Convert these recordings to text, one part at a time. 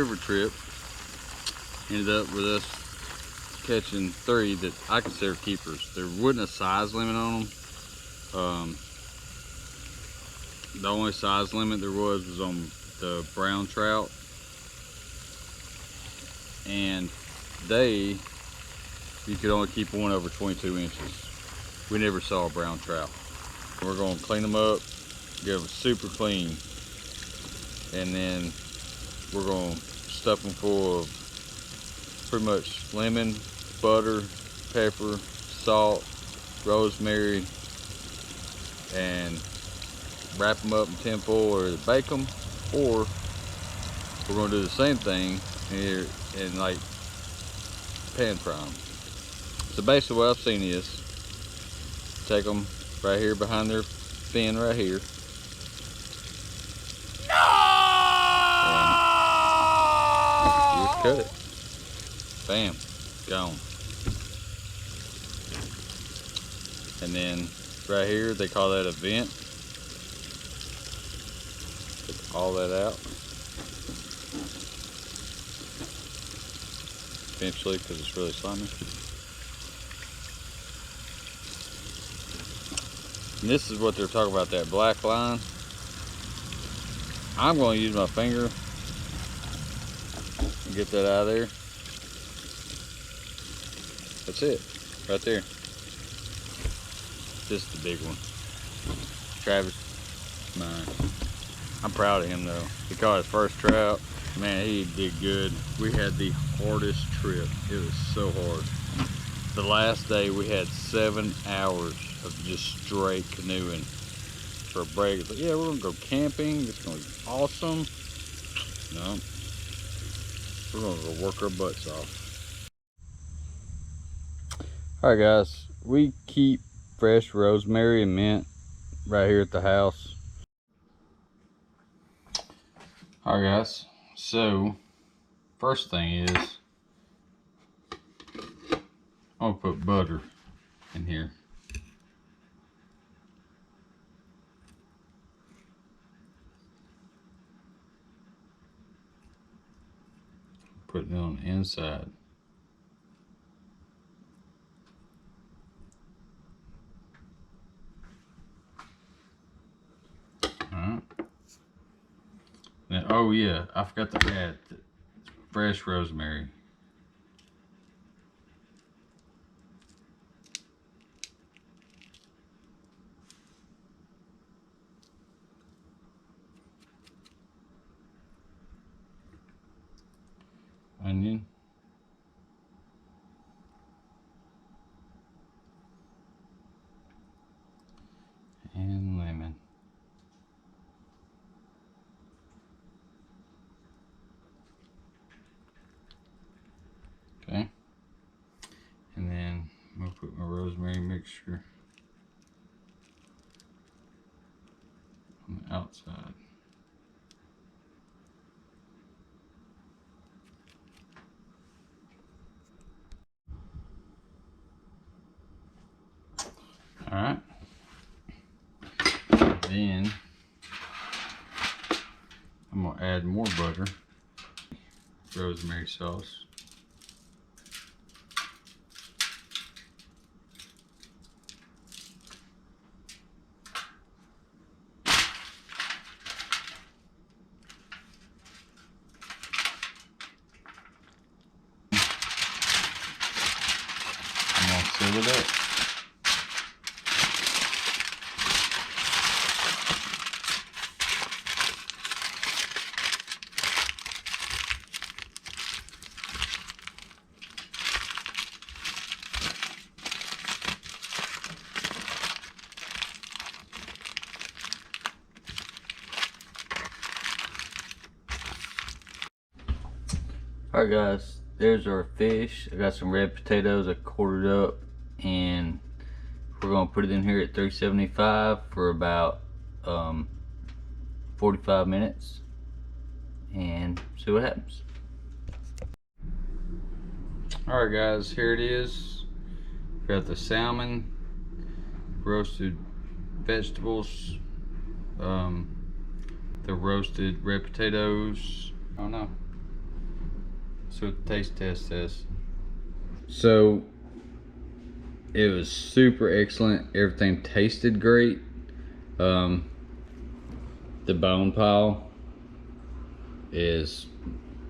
river trip. Ended up with us catching 3 that I consider keepers. There wasn't a size limit on them. The only size limit there was on the brown trout, and you could only keep one over 22 inches. We never saw a brown trout. We're going to clean them up, get them super clean, and then we're going to stuff them full of pretty much lemon, butter, pepper, salt, rosemary, and wrap them up in tin foil or bake them, or we're going to do the same thing here and like pan fry them. So basically what I've seen is take them right here behind their fin right here. And just cut it. Bam, gone. And then right here they call that a vent. Take all that out. Eventually, because it's really slimy. And this is what they're talking about, that black line. I'm going to use my finger and get that out of there. That's it, right there. This is the big one. Travis, mine. I'm proud of him though. He caught his first trout. Man, he did good. We had the hardest trip. It was so hard. The last day we had 7 hours of just straight canoeing for a break. It's like, yeah, we're gonna go camping. It's gonna be awesome. No, we're gonna go work our butts off. All right, guys, we keep fresh rosemary and mint right here at the house. All right, guys, so first thing is I'm gonna put butter in here. Putting it on the inside. Alright. Now, oh yeah, I forgot to add the fresh rosemary. Onion. And lemon. Okay. And then I'm gonna put my rosemary mixture on the outside. All right. Then I'm gonna add more butter, rosemary sauce. I'm gonna seal it up. Alright guys, there's our fish. I got some red potatoes I quartered up, and we're gonna put it in here at 375 for about 45 minutes and see what happens. Alright guys, here it is. Got the salmon, roasted vegetables, the roasted red potatoes. I don't know. see what the taste test says. So it was super excellent. Everything tasted great. The bone pile is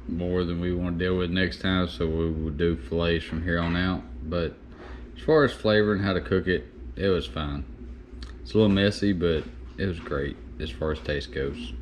more than we want to deal with next time, so we will do fillets from here on out. But as far as flavor and how to cook it, it was fine. It's a little messy, but it was great as far as taste goes.